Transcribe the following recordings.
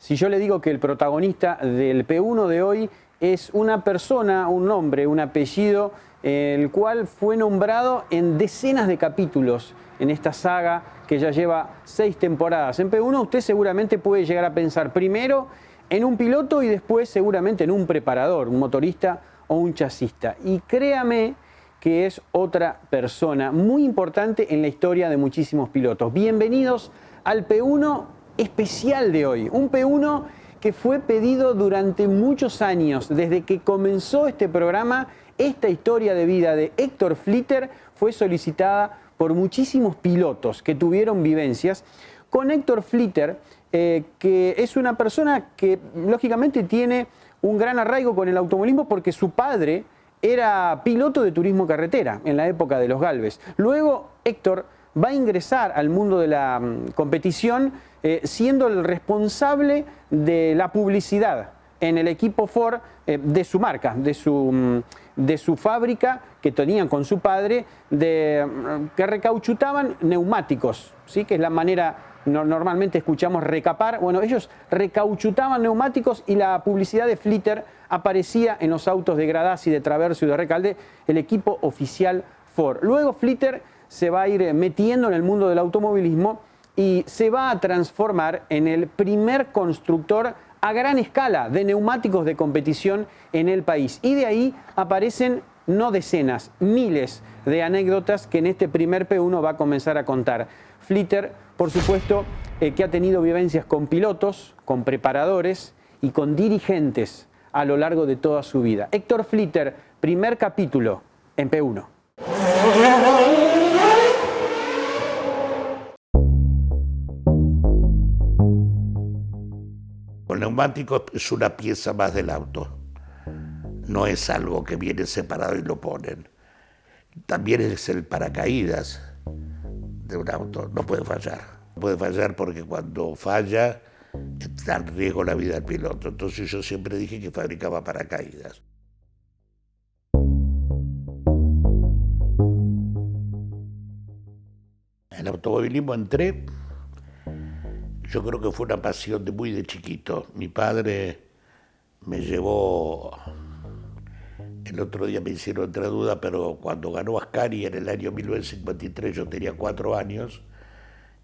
Si yo le digo que el protagonista del P1 de hoy es una persona, un nombre, un apellido, el cual fue nombrado en decenas de capítulos en esta saga que ya lleva 6 temporadas. En P1 usted seguramente puede llegar a pensar primero en un piloto y después seguramente en un preparador, un motorista o un chasista. Y créame que es otra persona muy importante en la historia de muchísimos pilotos. Bienvenidos al P1 especial de hoy, un P1 que fue pedido durante muchos años, desde que comenzó este programa. Esta historia de vida de Héctor Flitter fue solicitada por muchísimos pilotos que tuvieron vivencias con Héctor Flitter, que es una persona que lógicamente tiene un gran arraigo con el automovilismo porque su padre era piloto de turismo carretera en la época de los Gálvez. Luego Héctor va a ingresar al mundo de la competición siendo el responsable de la publicidad en el equipo Ford de su marca, de su fábrica que tenían con su padre, que recauchutaban neumáticos, ¿sí? Que es la manera, normalmente escuchamos recapar. Bueno, ellos recauchutaban neumáticos y la publicidad de Flitter aparecía en los autos de Gradasi, de Traverso y de Recalde, el equipo oficial Ford. Luego Flitter se va a ir metiendo en el mundo del automovilismo y se va a transformar en el primer constructor a gran escala de neumáticos de competición en el país. Y de ahí aparecen no decenas, miles de anécdotas que en este primer P1 va a comenzar a contar. Flitter, por supuesto, que ha tenido vivencias con pilotos, con preparadores y con dirigentes a lo largo de toda su vida. Héctor Flitter, primer capítulo en P1. El neumático es una pieza más del auto, no es algo que viene separado y lo ponen. También es el paracaídas de un auto, no puede fallar. No puede fallar porque cuando falla está en riesgo la vida del piloto. Entonces yo siempre dije que fabricaba paracaídas. En el automovilismo entré. Yo creo que fue una pasión de muy de chiquito. Mi padre me llevó, el otro día me hicieron entrar duda, pero cuando ganó Ascari en el año 1953, yo tenía 4 años,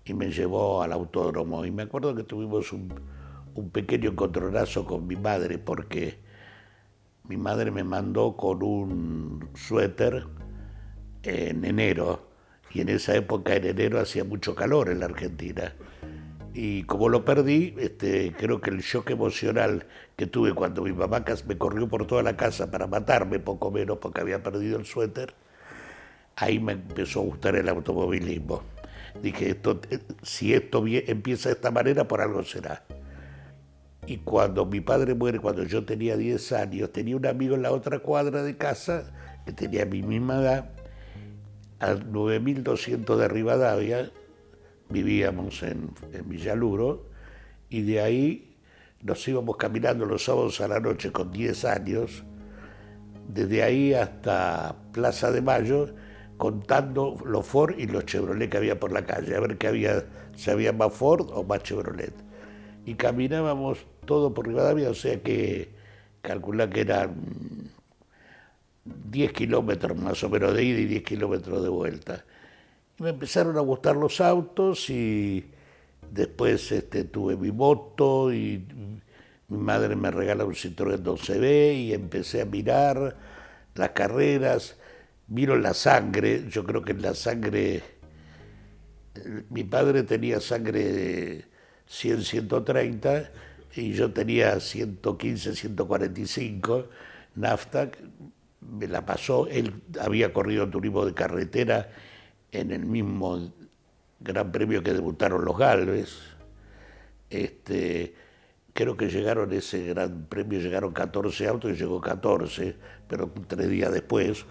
y me llevó al autódromo. Y me acuerdo que tuvimos un pequeño encontronazo con mi madre, porque mi madre me mandó con un suéter en enero, y en esa época en enero hacía mucho calor en la Argentina. Y como lo perdí, creo que el shock emocional que tuve cuando mi mamá me corrió por toda la casa para matarme, poco menos, porque había perdido el suéter, ahí me empezó a gustar el automovilismo. Dije, si esto empieza de esta manera, por algo será. Y cuando mi padre muere, cuando yo tenía 10 años, tenía un amigo en la otra cuadra de casa, que tenía mi misma edad, al 9200 de Rivadavia. Vivíamos en Villaluro, y de ahí nos íbamos caminando los sábados a la noche con 10 años, desde ahí hasta Plaza de Mayo, contando los Ford y los Chevrolet que había por la calle, a ver si había más Ford o más Chevrolet. Y caminábamos todo por Rivadavia, o sea que calculá que eran 10 kilómetros más o menos de ida y 10 kilómetros de vuelta. Y me empezaron a gustar los autos, y después tuve mi moto, y mi madre me regala un Citroën 12B, y empecé a mirar las carreras, miro la sangre. Yo creo que en la sangre, mi padre tenía sangre de 100, 130, y yo tenía 115, 145, nafta, me la pasó. Él había corrido turismo de carretera en el mismo Gran Premio que debutaron los Gálvez. Creo que llegaron ese Gran Premio, llegaron 14 autos y llegó 14, pero 3 días después.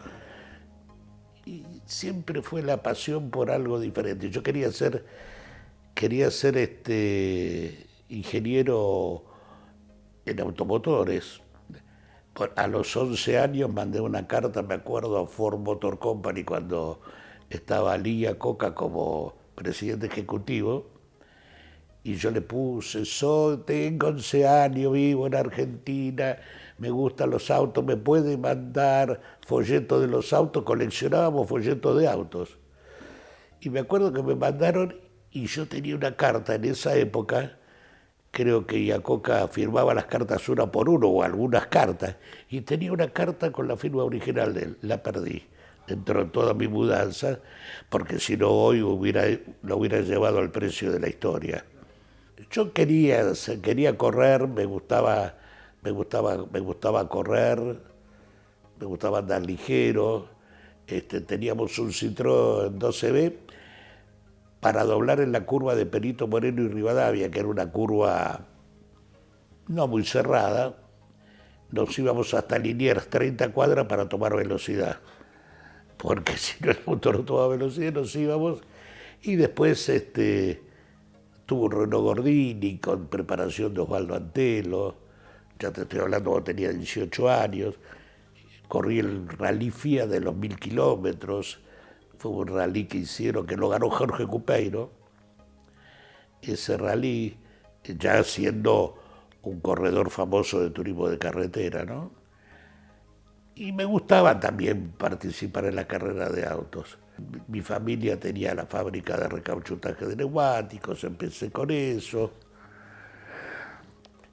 Y siempre fue la pasión por algo diferente. Yo quería ser ingeniero en automotores. A los 11 años mandé una carta, me acuerdo, a Ford Motor Company cuando estaba Lee Iacocca como presidente ejecutivo, Y yo le puse, tengo 11 años, vivo en Argentina, me gustan los autos, me puede mandar folletos de los autos, coleccionábamos folletos de autos. Y me acuerdo que me mandaron, y yo tenía una carta en esa época, creo que Iacocca firmaba las cartas una por uno, o algunas cartas, y tenía una carta con la firma original de él, la perdí dentro de toda mi mudanza, porque si no hoy lo hubiera llevado al precio de la historia. Yo quería correr, me gustaba correr, me gustaba andar ligero. Teníamos un Citroën 12B para doblar en la curva de Perito Moreno y Rivadavia, que era una curva no muy cerrada. Nos íbamos hasta Liniers, 30 cuadras, para tomar velocidad, porque si no el auto no tomaba velocidad, nos íbamos. Y después tuvo un Renault Gordini con preparación de Osvaldo Antelo, ya te estoy hablando cuando tenía 18 años, corrí el rally FIA de los 1000 kilómetros, fue un rally que hicieron, que lo ganó Jorge Cupeiro, ese rally ya siendo un corredor famoso de turismo de carretera, ¿no? Y me gustaba también participar en la carrera de autos. Mi familia tenía la fábrica de recauchutaje de neumáticos, empecé con eso.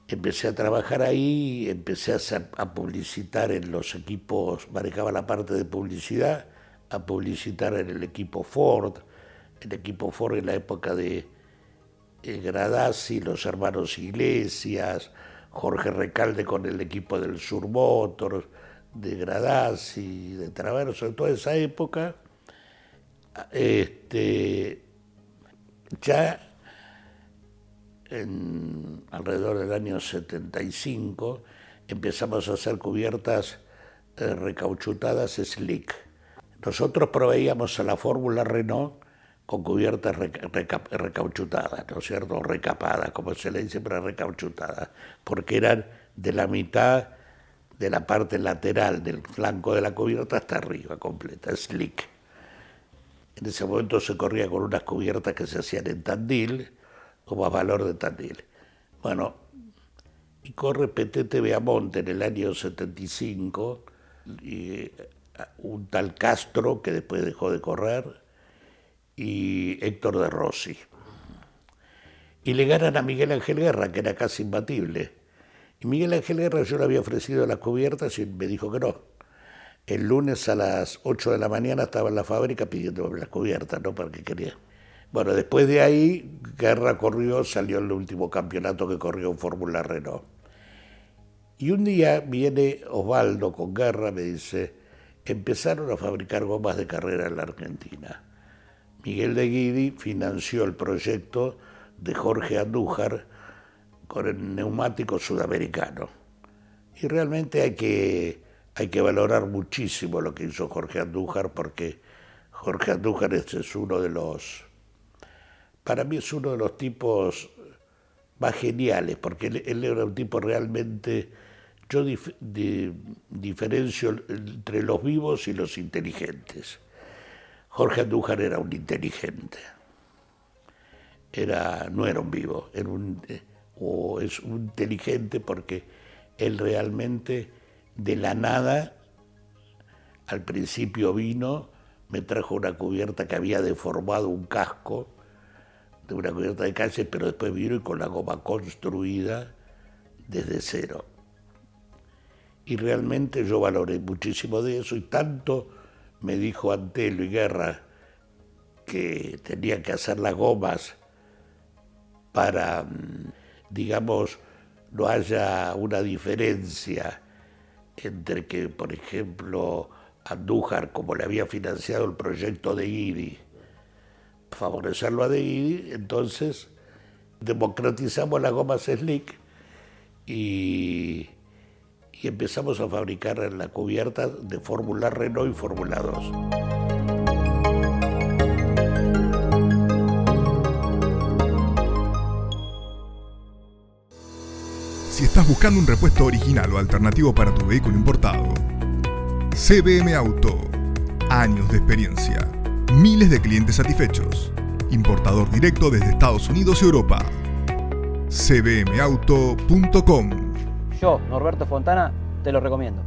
Empecé a trabajar ahí, empecé a publicitar en los equipos, manejaba la parte de publicidad, a publicitar en el equipo Ford en la época de Gradasi, los hermanos Iglesias, Jorge Recalde con el equipo del Sur Motors, de Gradasi, de Traverso, en toda esa época. Ya alrededor del año 75 empezamos a hacer cubiertas recauchutadas slick. Nosotros proveíamos a la Fórmula Renault con cubiertas recauchutadas, ¿no es cierto? Recapadas, como se le dice, pero recauchutadas, porque eran de la mitad de la parte lateral del flanco de la cubierta hasta arriba, completa, slick. En ese momento se corría con unas cubiertas que se hacían en Tandil, o más valor de Tandil. Bueno, y corre Petete Beamonte en el año 75, y un tal Castro, que después dejó de correr, y Héctor de Rossi. Y le ganan a Miguel Ángel Guerra, que era casi imbatible. Y Miguel Ángel Guerra, yo le había ofrecido las cubiertas y me dijo que no. El lunes a las 8 de la mañana estaba en la fábrica pidiéndome las cubiertas, ¿no? Para que quería. Bueno, después de ahí, Guerra corrió, salió el último campeonato que corrió en Fórmula Renault. Y un día viene Osvaldo con Guerra, me dice, empezaron a fabricar gomas de carrera en la Argentina. Miguel de Guidi financió el proyecto de Jorge Andújar con el neumático sudamericano. Y realmente hay que valorar muchísimo lo que hizo Jorge Andújar, porque Jorge Andújar es uno de los, para mí es uno de los tipos más geniales, porque él era un tipo realmente, yo diferencio entre los vivos y los inteligentes. Jorge Andújar era un inteligente, no era un vivo, es un inteligente porque él realmente de la nada, al principio vino, me trajo una cubierta que había deformado un casco, de una cubierta de calle, pero después vino y con la goma construida desde cero. Y realmente yo valoré muchísimo de eso, y tanto me dijo Antelo y Guerra que tenía que hacer las gomas para, digamos, no haya una diferencia entre que, por ejemplo, Andújar, como le había financiado el proyecto de Guidi, favorecerlo a de Guidi, entonces democratizamos las gomas slick y empezamos a fabricar la cubierta de Fórmula Renault y Fórmula 2. Si estás buscando un repuesto original o alternativo para tu vehículo importado, CBM Auto. Años de experiencia. Miles de clientes satisfechos. Importador directo desde Estados Unidos y Europa. cbmauto.com. Yo, Norberto Fontana, te lo recomiendo.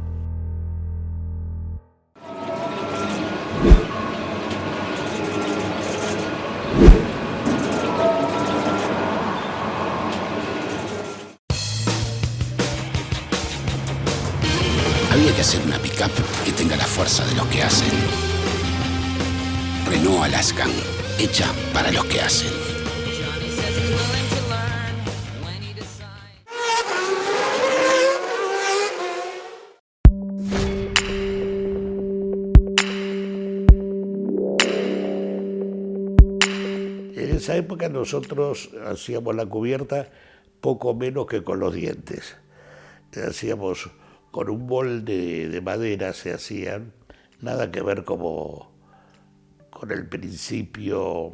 Había que hacer una pick-up que tenga la fuerza de los que hacen. Renault Alaskan, hecha para los que hacen. En esa época nosotros hacíamos la cubierta poco menos que con los dientes. Hacíamos con un molde de madera, se hacían, nada que ver como con el principio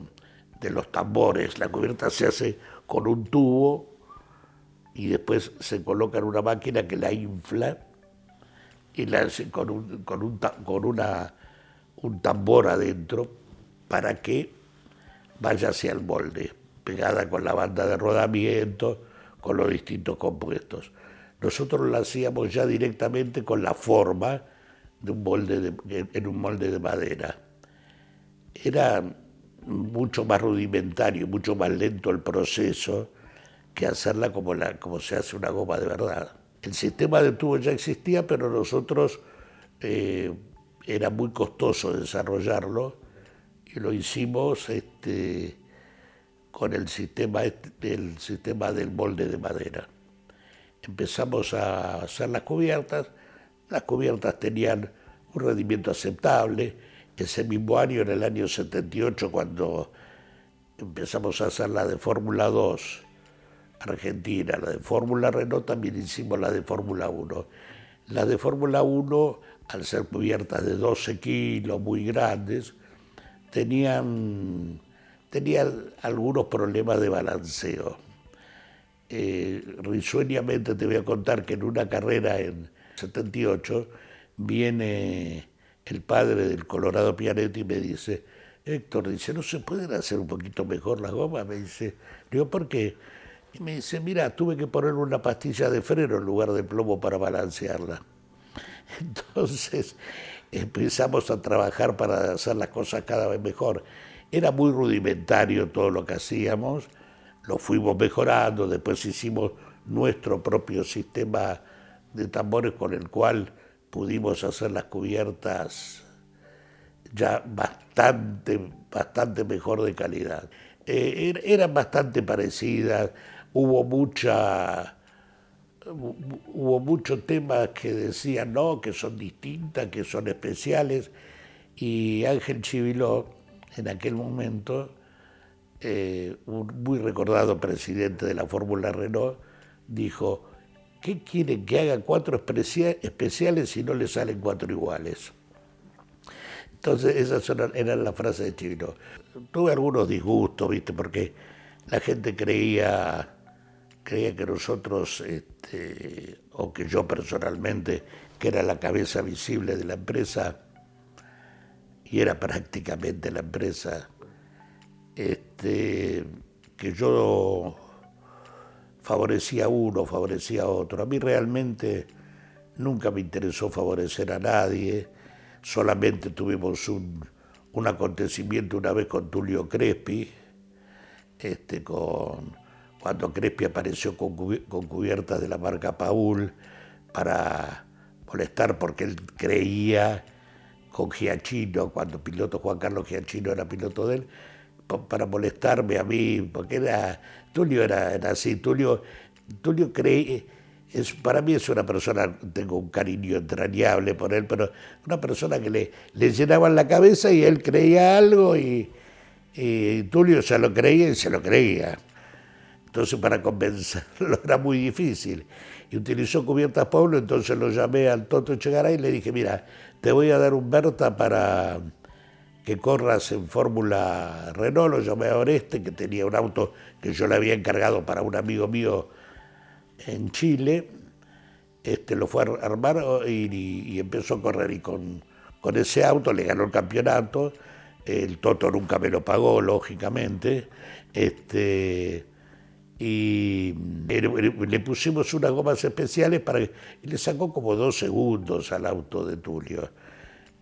de los tambores. La cubierta se hace con un tubo y después se coloca en una máquina que la infla y la hace con un tambor adentro para que vaya hacia el molde, pegada con la banda de rodamiento, con los distintos compuestos. Nosotros la hacíamos ya directamente con la forma de un molde en un molde de madera. Era mucho más rudimentario, mucho más lento el proceso que hacerla como se hace una goma de verdad. El sistema de tubo ya existía, pero nosotros era muy costoso desarrollarlo y lo hicimos con el sistema del molde de madera. Empezamos a hacer las cubiertas tenían un rendimiento aceptable. Ese mismo año, en el año 78, cuando empezamos a hacer la de Fórmula 2 Argentina, la de Fórmula Renault, también hicimos la de Fórmula 1. La de Fórmula 1, al ser cubiertas de 12 kilos, muy grandes, tenían algunos problemas de balanceo. Risueñamente te voy a contar que en una carrera en 78 viene el padre del Colorado Pianetti y me dice: Héctor, dice, ¿no se pueden hacer un poquito mejor las gomas? Me dice, digo, ¿por qué? Y me dice, mira, tuve que poner una pastilla de freno en lugar de plomo para balancearla. Entonces empezamos a trabajar para hacer las cosas cada vez mejor. Era muy rudimentario todo lo que hacíamos, lo fuimos mejorando, después hicimos nuestro propio sistema de tambores con el cual pudimos hacer las cubiertas ya bastante mejor de calidad. Eran bastante parecidas, hubo muchos temas que decían no, que son distintas, que son especiales, y Ángel Chiviló, en aquel momento, un muy recordado presidente de la Fórmula Renault, dijo: ¿qué quieren que haga 4 especiales si no le salen 4 iguales? Entonces esas eran las frases de Chiviló. Tuve algunos disgustos, ¿viste? Porque la gente creía que nosotros, o que yo personalmente, que era la cabeza visible de la empresa, y era prácticamente la empresa, que yo favorecía a uno, favorecía a otro. A mí realmente nunca me interesó favorecer a nadie, solamente tuvimos un acontecimiento una vez con Tulio Crespi, cuando Crespi apareció con cubiertas de la marca Paul para molestar, porque él creía con Giachino, cuando Juan Carlos Giachino era piloto de él, para molestarme a mí, porque Tulio era así. Tulio creía, para mí es una persona, tengo un cariño entrañable por él, pero una persona que le llenaban la cabeza y él creía algo y Tulio se lo creía y se lo creía. Entonces para convencerlo era muy difícil. Y utilizó cubiertas Pablo, entonces lo llamé al Toto Echegaray y le dije: mira, te voy a dar un Berta para que corras en Fórmula Renault. Lo llamé a Oreste, que tenía un auto que yo le había encargado para un amigo mío en Chile. Lo fue a armar y empezó a correr, y con ese auto le ganó el campeonato. El Toto nunca me lo pagó, lógicamente, y le pusimos unas gomas especiales y le sacó como 2 segundos al auto de Tulio.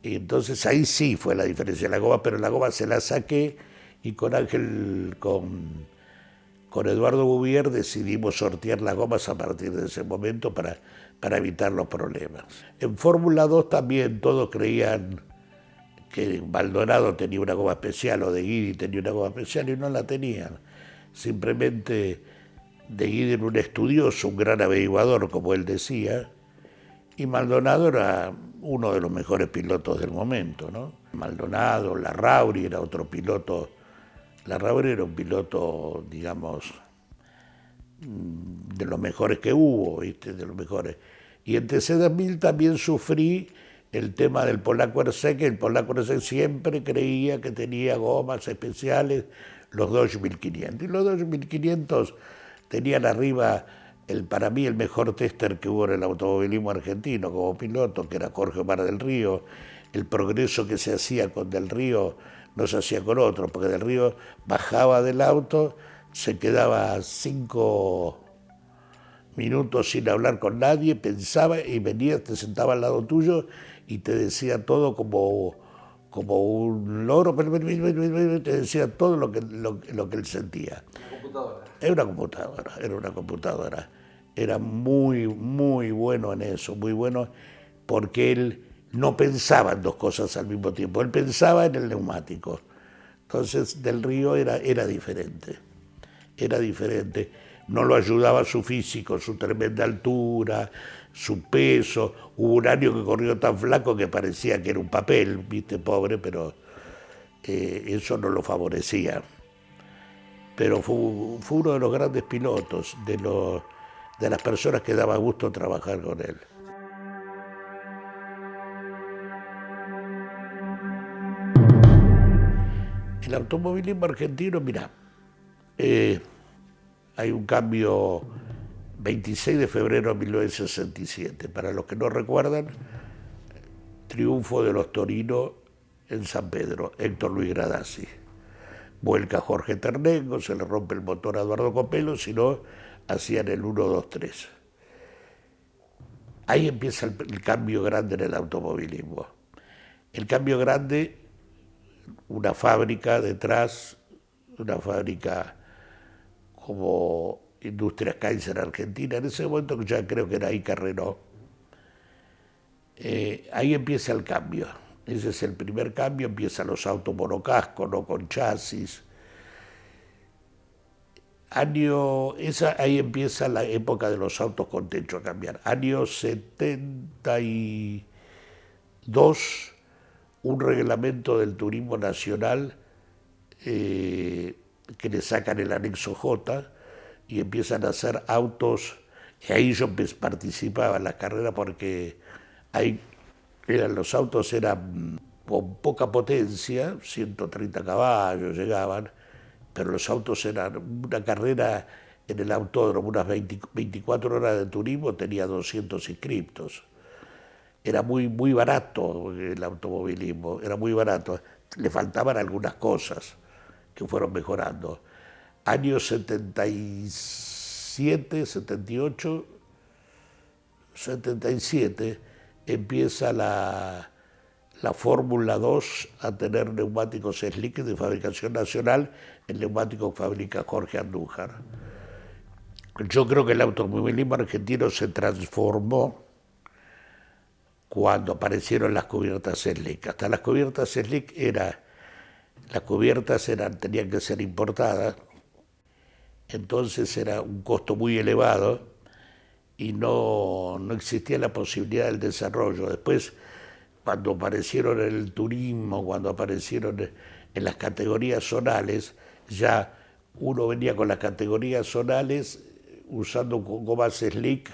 Y entonces ahí sí fue la diferencia de la goma, pero la goma se la saqué y con Eduardo Bouvier decidimos sortear las gomas a partir de ese momento para evitar los problemas. En Fórmula 2 también todos creían que Maldonado tenía una goma especial o De Guidi tenía una goma especial y no la tenían. Simplemente De Guidi era un estudioso, un gran averiguador, como él decía, y Maldonado era uno de los mejores pilotos del momento, ¿no? Maldonado, Larrauri era otro piloto. Larrauri era un piloto, digamos, de los mejores que hubo, ¿viste? De los mejores. Y en TC2000 también sufrí el tema del polaco Erceg, que el polaco Erceg siempre creía que tenía gomas especiales, los Dodge 1500. Y los Dodge 1500 tenían arriba, para mí, el mejor tester que hubo en el automovilismo argentino como piloto, que era Jorge Omar del Río. El progreso que se hacía con Del Río no se hacía con otro, porque Del Río bajaba del auto, se quedaba 5 minutos sin hablar con nadie, pensaba y venía, te sentaba al lado tuyo y te decía todo como un loro, te decía todo lo que él sentía. Era una computadora. Era muy, muy bueno en eso, muy bueno, porque él no pensaba en 2 cosas al mismo tiempo, él pensaba en el neumático. Entonces Del Río era diferente, no lo ayudaba su físico, su tremenda altura, su peso. Hubo un año que corrió tan flaco que parecía que era un papel, viste, pobre, pero eso no lo favorecía. Pero fue uno de los grandes pilotos, de las personas que daba gusto trabajar con él. El automovilismo argentino, mirá, hay un cambio 26 de febrero de 1967. Para los que no recuerdan, triunfo de los Torinos en San Pedro, Héctor Luis Gradasi. Vuelca Jorge Ternengo, se le rompe el motor a Eduardo Copelo, si no, hacían el 1-2-3. Ahí empieza el cambio grande en el automovilismo. El cambio grande, una fábrica detrás, una fábrica como Industrias Kaiser Argentina, en ese momento ya creo que era Ica Renault. Ahí empieza el cambio. Ese es el primer cambio, empiezan los autos monocasco, no con chasis. Ahí empieza la época de los autos con techo a cambiar. Año 72, un reglamento del turismo nacional que le sacan el anexo J y empiezan a hacer autos, y ahí yo participaba en las carreras porque ahí los autos eran con poca potencia, 130 caballos llegaban, pero los autos eran una carrera en el autódromo, unas 24 horas de turismo, tenía 200 inscriptos. Era muy, muy barato el automovilismo, era muy barato. Le faltaban algunas cosas que fueron mejorando. Años 77, 78, 77, empieza la Fórmula 2 a tener neumáticos slick de fabricación nacional. El neumático fabrica Jorge Andújar. Yo creo que el automovilismo argentino se transformó cuando aparecieron las cubiertas slick. Hasta las cubiertas slick tenían que ser importadas, entonces era un costo muy elevado y no existía la posibilidad del desarrollo. Después, cuando aparecieron en el turismo, cuando aparecieron en las categorías zonales, ya uno venía con las categorías zonales usando gomas slick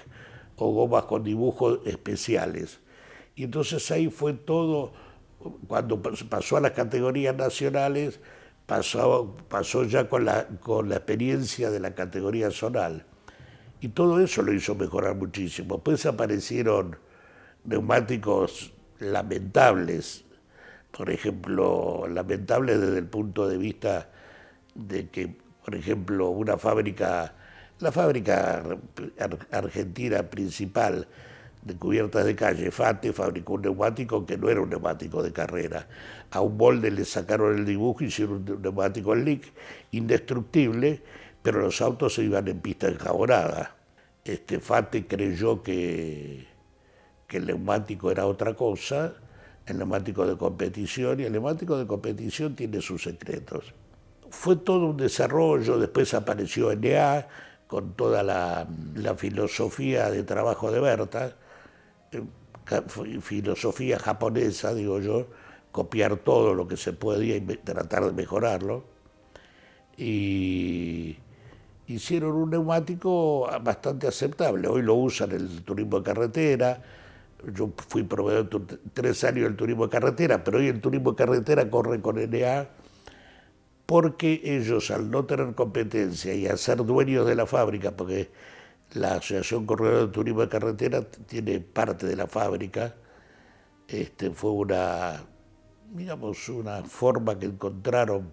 o gomas con dibujos especiales. Y entonces ahí fue todo, cuando pasó a las categorías nacionales, pasó ya con la experiencia de la categoría zonal. Y todo eso lo hizo mejorar muchísimo. Después aparecieron neumáticos lamentables, por ejemplo, lamentables desde el punto de vista de que, por ejemplo, una fábrica La fábrica argentina principal de cubiertas de calle, FATE, fabricó un neumático que no era un neumático de carrera. A un molde le sacaron el dibujo y hicieron un neumático Lick, indestructible, pero los autos se iban en pista enjabonada. FATE creyó que el neumático era otra cosa, el neumático de competición, y el neumático de competición tiene sus secretos. Fue todo un desarrollo, después apareció NA con toda la filosofía de trabajo de Berta, filosofía japonesa, digo yo, copiar todo lo que se podía y tratar de mejorarlo. Y hicieron un neumático bastante aceptable. Hoy lo usan el turismo de carretera. Yo fui proveedor 3 años del turismo de carretera, pero hoy el turismo de carretera corre con NA porque ellos, al no tener competencia y a ser dueños de la fábrica, porque la Asociación Corredor de Turismo de Carretera tiene parte de la fábrica, fue una forma que encontraron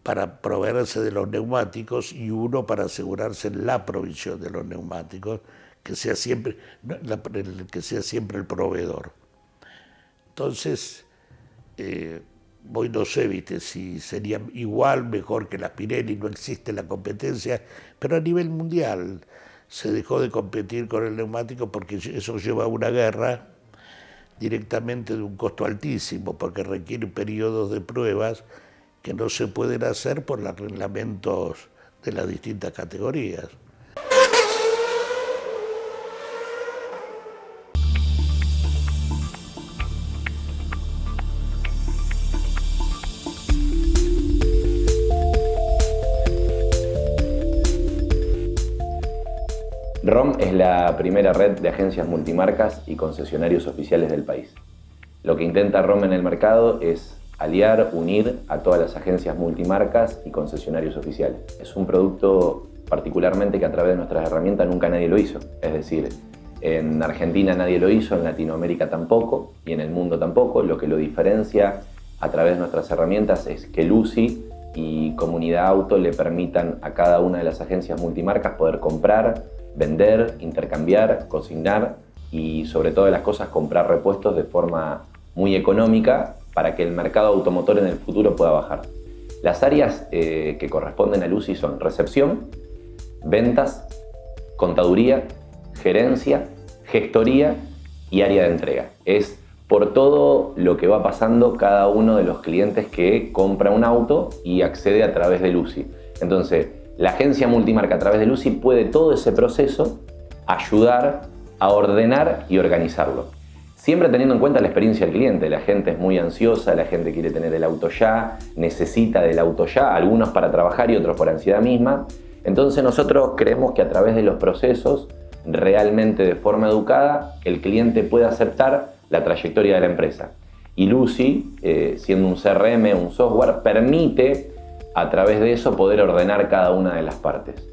para proveerse de los neumáticos y uno para asegurarse la provisión de los neumáticos, que sea siempre el proveedor. Entonces, hoy no sé, si sería igual, mejor que las Pirelli, no existe la competencia, pero a nivel mundial se dejó de competir con el neumático porque eso lleva a una guerra directamente de un costo altísimo, porque requiere periodos de pruebas que no se pueden hacer por los reglamentos de las distintas categorías. ROM es la primera red de agencias multimarcas y concesionarios oficiales del país. Lo que intenta ROM en el mercado es aliar, unir a todas las agencias multimarcas y concesionarios oficiales. Es un producto particularmente que a través de nuestras herramientas nunca nadie lo hizo. Es decir, en Argentina nadie lo hizo, en Latinoamérica tampoco y en el mundo tampoco. Lo que lo diferencia a través de nuestras herramientas es que Lucy y Comunidad Auto le permitan a cada una de las agencias multimarcas poder comprar, vender, intercambiar, consignar y sobre todas las cosas comprar repuestos de forma muy económica para que el mercado automotor en el futuro pueda bajar. Las áreas que corresponden a Lucy son recepción, ventas, contaduría, gerencia, gestoría y área de entrega. Es por todo lo que va pasando cada uno de los clientes que compra un auto y accede a través de Lucy. Entonces, la agencia multimarca a través de Lucy puede todo ese proceso ayudar a ordenar y organizarlo. Siempre teniendo en cuenta la experiencia del cliente. La gente es muy ansiosa, la gente quiere tener el auto ya, necesita del auto ya, algunos para trabajar y otros por ansiedad misma. Entonces nosotros creemos que a través de los procesos, realmente de forma educada, el cliente puede aceptar la trayectoria de la empresa. Y Lucy, siendo un CRM, un software, permite a través de eso poder ordenar cada una de las partes.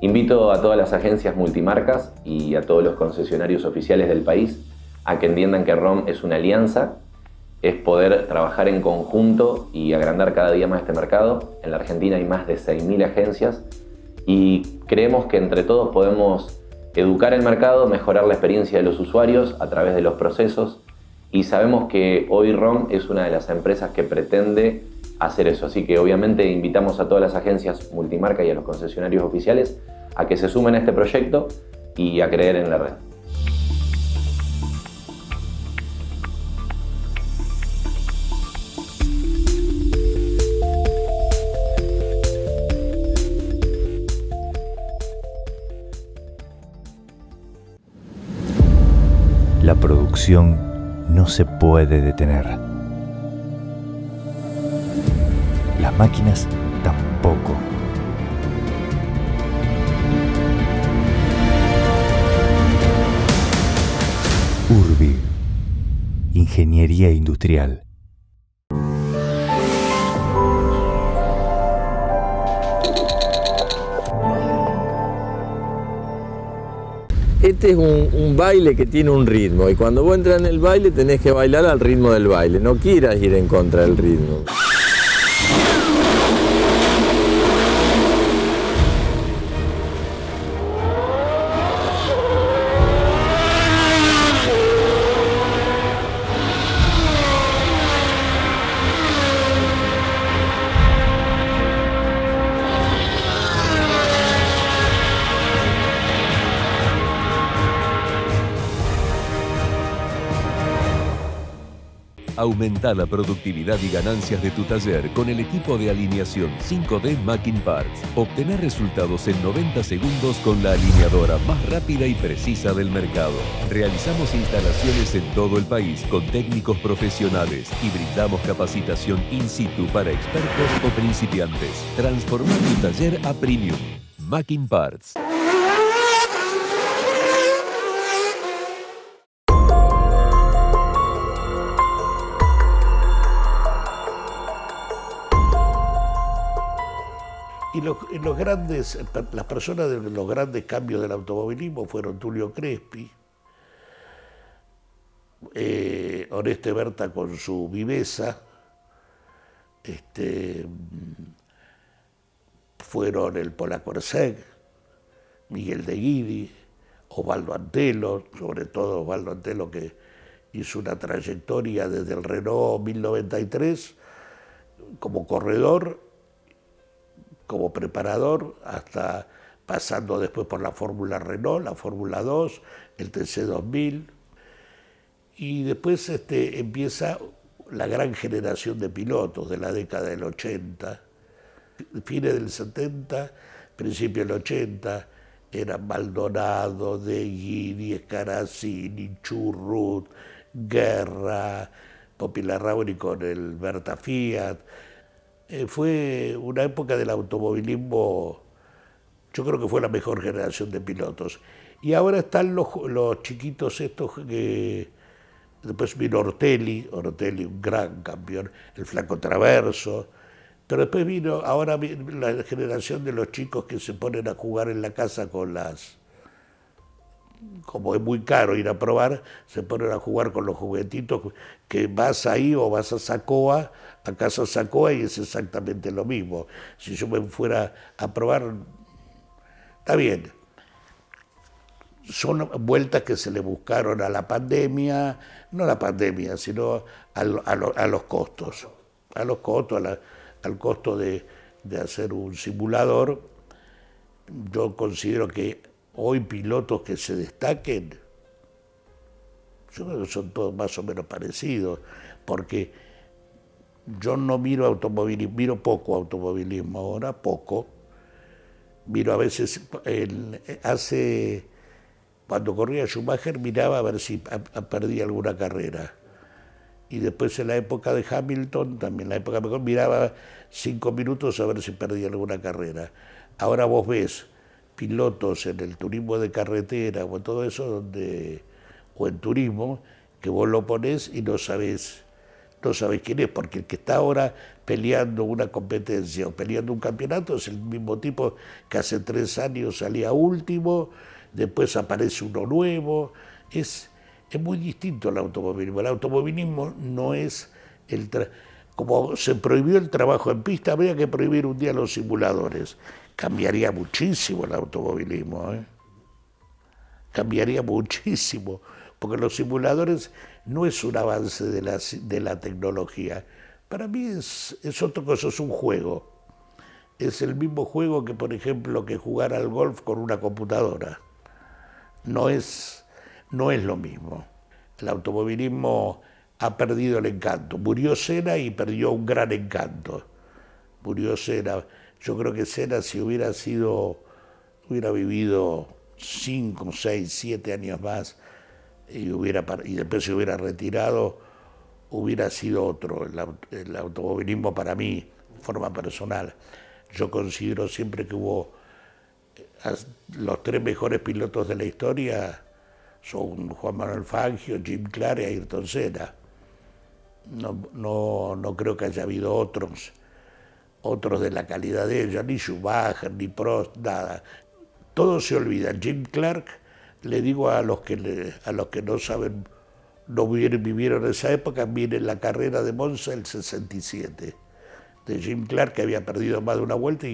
Invito a todas las agencias multimarcas y a todos los concesionarios oficiales del país a que entiendan que ROM es una alianza, es poder trabajar en conjunto y agrandar cada día más este mercado. En la Argentina hay más de 6.000 agencias y creemos que entre todos podemos educar el mercado, mejorar la experiencia de los usuarios a través de los procesos y sabemos que hoy ROM es una de las empresas que pretende hacer eso. Así que obviamente invitamos a todas las agencias multimarca y a los concesionarios oficiales a que se sumen a este proyecto y a creer en la red. La producción no se puede detener. Las máquinas tampoco. Urbig, Ingeniería Industrial. Este es un baile que tiene un ritmo y cuando vos entras en el baile tenés que bailar al ritmo del baile, no quieras ir en contra del ritmo. Aumenta la productividad y ganancias de tu taller con el equipo de alineación 5D Macking Parts. Obtener resultados en 90 segundos con la alineadora más rápida y precisa del mercado. Realizamos instalaciones en todo el país con técnicos profesionales y brindamos capacitación in situ para expertos o principiantes. Transforma tu taller a premium. Macking Parts. Y las personas de los grandes cambios del automovilismo fueron Tulio Crespi, Oreste Berta con su viveza, fueron el Polaco Erceg, Miguel de Guidi, Osvaldo Antelo, sobre todo Osvaldo Antelo, que hizo una trayectoria desde el Renault 1093 como corredor, como preparador, hasta pasando después por la Fórmula Renault, la Fórmula 2, el TC2000, y después empieza la gran generación de pilotos de la década del 80, fines del 70, principio del 80, eran Maldonado, De Guidi, Scaracini, Churrut, Guerra, Popi Larrauri con el Berta Fiat. Fue una época del automovilismo, yo creo que fue la mejor generación de pilotos. Y ahora están los chiquitos estos que... Después vino Ortelli, un gran campeón, el Flaco Traverso. Pero después vino la generación de los chicos que se ponen a jugar en la casa con las... Como es muy caro ir a probar, se ponen a jugar con los juguetitos que vas ahí o vas a Sacoa, a Casa Sacoa, y es exactamente lo mismo. Si yo me fuera a probar, está bien. Son vueltas que se le buscaron a la pandemia, no a la pandemia, sino a los costos. A los costos, al costo de hacer un simulador. Yo considero que hoy pilotos que se destaquen, yo creo que son todos más o menos parecidos, porque yo no miro automovilismo, miro poco automovilismo ahora, poco. Miro a veces, cuando corría Schumacher miraba a ver si perdía alguna carrera. Y después en la época de Hamilton, también la época mejor, miraba 5 minutos a ver si perdía alguna carrera. Ahora vos ves pilotos en el turismo de carretera o en todo eso, o en turismo, que vos lo ponés y no sabés quién es, porque el que está ahora peleando una competencia o peleando un campeonato es el mismo tipo que hace 3 años salía último, después aparece uno nuevo. Es muy distinto el automovilismo. El automovilismo no es como se prohibió el trabajo en pista, habría que prohibir un día los simuladores. Cambiaría muchísimo el automovilismo, cambiaría muchísimo, porque los simuladores no es un avance de la tecnología. Para mí es otra cosa, es un juego. Es el mismo juego que, por ejemplo, que jugar al golf con una computadora. No es lo mismo. El automovilismo ha perdido el encanto. Murió Senna y perdió un gran encanto. Murió Senna. Yo creo que Senna, si hubiera vivido 5, 6, 7 años más y después se hubiera retirado, hubiera sido otro. El automovilismo para mí, de forma personal, yo considero siempre que hubo los 3 mejores pilotos de la historia son Juan Manuel Fangio, Jim Clark y Ayrton Senna. No creo que haya habido otros de la calidad de ella, ni Schumacher, ni Prost, nada. Todos se olvidan. Jim Clark, le digo a los que no saben, no vivieron esa época, miren la carrera de Monza del 67, de Jim Clark, que había perdido más de una vuelta y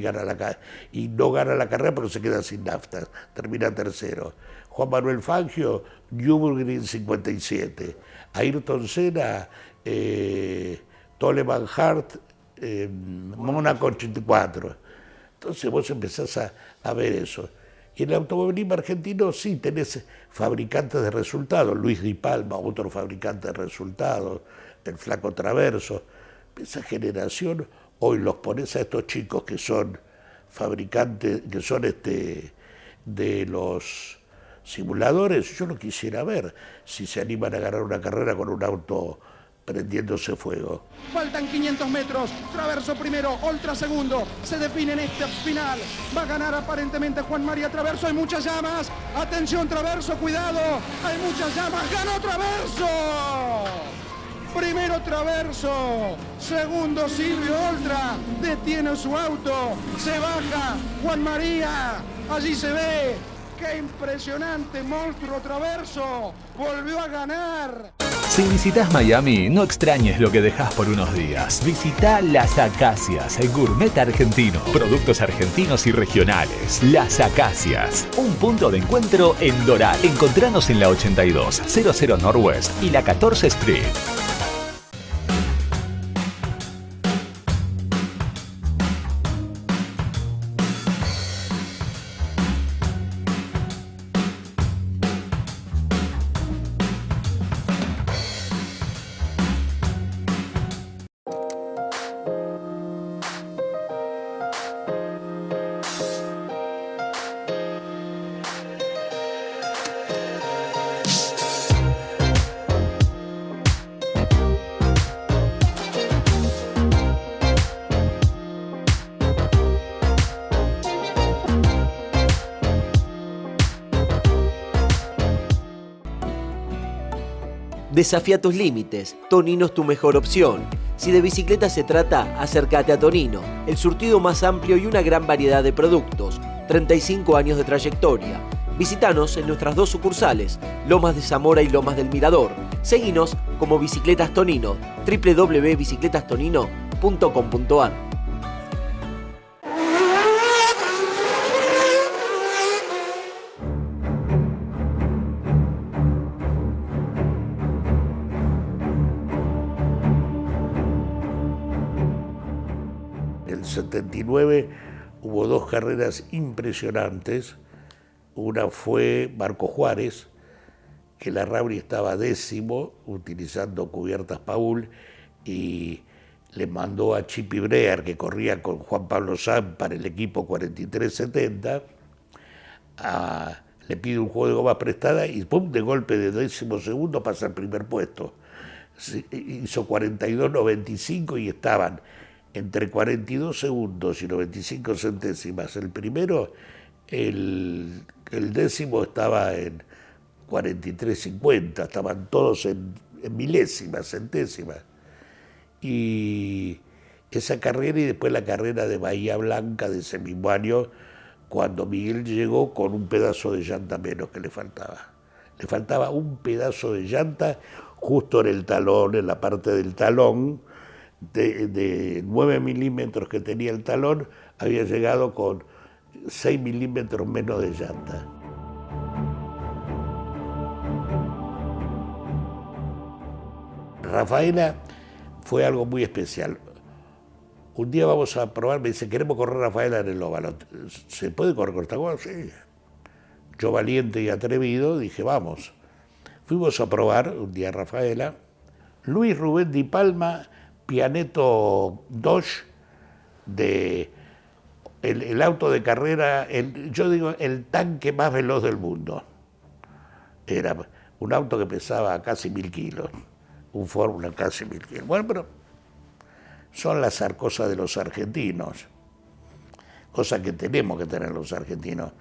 no gana la carrera porque se queda sin nafta, termina tercero. Juan Manuel Fangio, Nürburgring 57. Ayrton Senna, Toleman Hart, Mónaco 84. Entonces vos empezás a ver eso. Y en el automovilismo argentino sí tenés fabricantes de resultados, Luis Di Palma, otro fabricante de resultados, el Flaco Traverso. Esa generación, hoy los pones a estos chicos que son fabricantes, que son de los simuladores, yo no quisiera ver si se animan a ganar una carrera con un auto prendiéndose fuego. Faltan 500 metros, Traverso primero, Oltra segundo, se define en esta final, va a ganar aparentemente Juan María Traverso, hay muchas llamas, atención Traverso, cuidado, hay muchas llamas, ganó Traverso, primero Traverso, segundo Silvio Oltra, detiene su auto, se baja Juan María, allí se ve, qué impresionante monstruo Traverso, volvió a ganar. Si visitas Miami, no extrañes lo que dejas por unos días. Visita Las Acacias, el gourmet argentino. Productos argentinos y regionales. Las Acacias, un punto de encuentro en Doral. Encontranos en la 8200 Northwest y la 14 Street. Desafía tus límites. Tonino es tu mejor opción. Si de bicicleta se trata, acércate a Tonino, el surtido más amplio y una gran variedad de productos. 35 años de trayectoria. Visítanos en nuestras 2 sucursales, Lomas de Zamora y Lomas del Mirador. Seguinos como Bicicletas Tonino, www.bicicletastonino.com.ar. En el 79 hubo 2 carreras impresionantes. Una fue Marco Juárez, que la Rauri estaba 10º, utilizando cubiertas Paul, y le mandó a Chipi Breer, que corría con Juan Pablo Sanz para el equipo 4370, le pide un juego de goma prestada y ¡pum!, de golpe de 12º pasa al primer puesto. Hizo 42.95 y estaban entre 42 segundos y 95 centésimas. El primero, el 10º estaba en 43.50, estaban todos en milésimas, centésimas. Y esa carrera y después la carrera de Bahía Blanca de ese mismo año, cuando Miguel llegó con un pedazo de llanta menos que le faltaba. Le faltaba un pedazo de llanta justo en el talón, en la parte del talón, de 9 milímetros que tenía el talón, había llegado con 6 milímetros menos de llanta. Rafaela fue algo muy especial. Un día vamos a probar, me dice, queremos correr Rafaela en el óvalo. ¿Se puede correr con esta cosa? Sí. Yo, valiente y atrevido, dije, vamos. Fuimos a probar un día Rafaela. Luis Rubén Di Palma, Pianeto Dodge, el auto de carrera, yo digo, el tanque más veloz del mundo. Era un auto que pesaba casi 1000 kilos, un Fórmula casi 1000 kilos. Bueno, pero son las cosas de los argentinos, cosas que tenemos que tener los argentinos.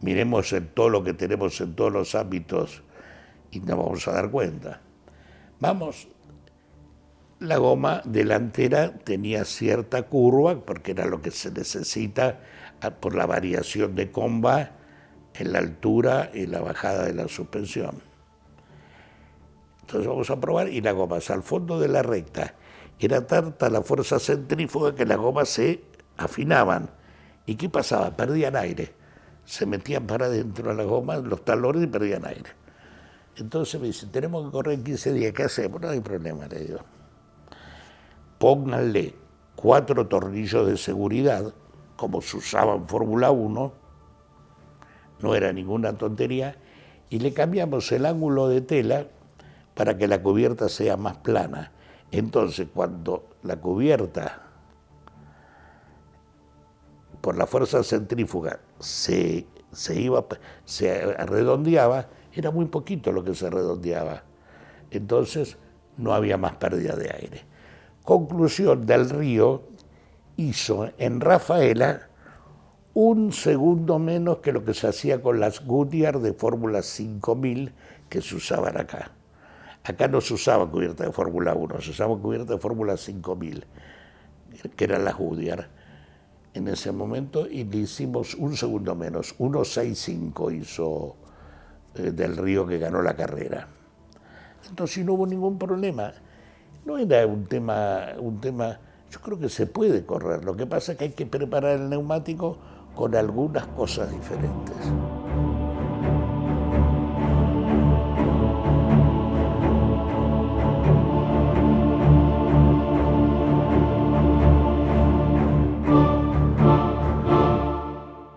Miremos en todo lo que tenemos en todos los ámbitos y nos vamos a dar cuenta. Vamos. La goma delantera tenía cierta curva, porque era lo que se necesita por la variación de comba en la altura y la bajada de la suspensión. Entonces vamos a probar, y las gomas al fondo de la recta, era tanta la fuerza centrífuga que las gomas se afinaban. ¿Y qué pasaba? Perdían aire. Se metían para adentro de las gomas, los talones, y perdían aire. Entonces me dice, tenemos que correr en 15 días, ¿qué hacemos? No hay problema, le digo. Pónganle 4 tornillos de seguridad, como se usaba en Fórmula 1, no era ninguna tontería, y le cambiamos el ángulo de tela para que la cubierta sea más plana. Entonces, cuando la cubierta, por la fuerza centrífuga, se redondeaba, era muy poquito lo que se redondeaba. Entonces, no había más pérdida de aire. Conclusión, Del Río hizo en Rafaela 1 segundo menos que lo que se hacía con las Goodyear de Fórmula 5000 que se usaban acá. Acá no se usaba cubierta de Fórmula 1, se usaba cubierta de Fórmula 5000, que eran las Goodyear en ese momento, y le hicimos 1 segundo menos, 1.65 hizo Del Río, que ganó la carrera. Entonces no hubo ningún problema. No era un tema, yo creo que se puede correr, lo que pasa es que hay que preparar el neumático con algunas cosas diferentes.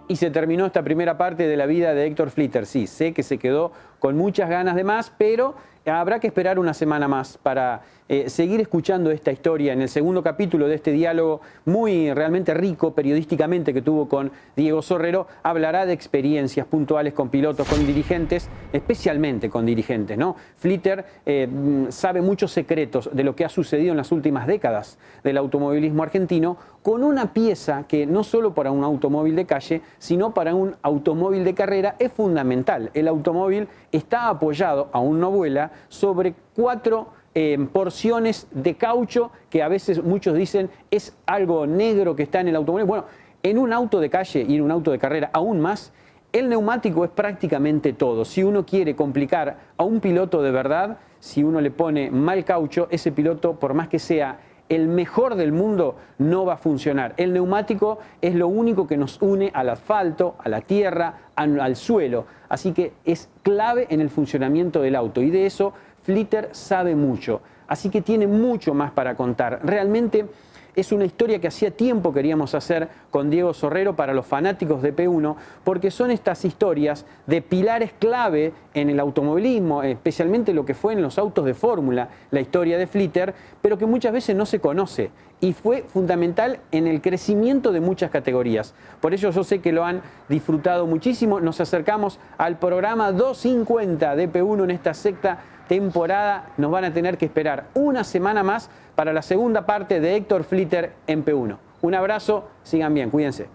Y se terminó esta primera parte de la vida de Héctor Flitter. Sí, sé que se quedó con muchas ganas de más, pero habrá que esperar una semana más para seguir escuchando esta historia en el segundo capítulo de este diálogo muy realmente rico periodísticamente que tuvo con Diego Sorrero. Hablará de experiencias puntuales con pilotos, con dirigentes, especialmente con dirigentes, ¿no? Flitter sabe muchos secretos de lo que ha sucedido en las últimas décadas del automovilismo argentino, con una pieza que no solo para un automóvil de calle, sino para un automóvil de carrera es fundamental. El automóvil está apoyado, aún no vuela, sobre 4 porciones de caucho, que a veces muchos dicen es algo negro que está en el automóvil. Bueno, en un auto de calle y en un auto de carrera aún más, el neumático es prácticamente todo. Si uno quiere complicar a un piloto de verdad, si uno le pone mal caucho, ese piloto, por más que sea el mejor del mundo, no va a funcionar. El neumático es lo único que nos une al asfalto, a la tierra, al suelo. Así que es clave en el funcionamiento del auto, y de eso Flitter sabe mucho. Así que tiene mucho más para contar. Realmente es una historia que hacía tiempo queríamos hacer con Diego Sorrero para los fanáticos de P1, porque son estas historias de pilares clave en el automovilismo, especialmente lo que fue en los autos de fórmula, la historia de Flitter, pero que muchas veces no se conoce, y fue fundamental en el crecimiento de muchas categorías. Por eso yo sé que lo han disfrutado muchísimo. Nos acercamos al programa 250 de P1 en esta sexta temporada. Nos van a tener que esperar una semana más para la segunda parte de Héctor Flitter en P1. Un abrazo, sigan bien, cuídense.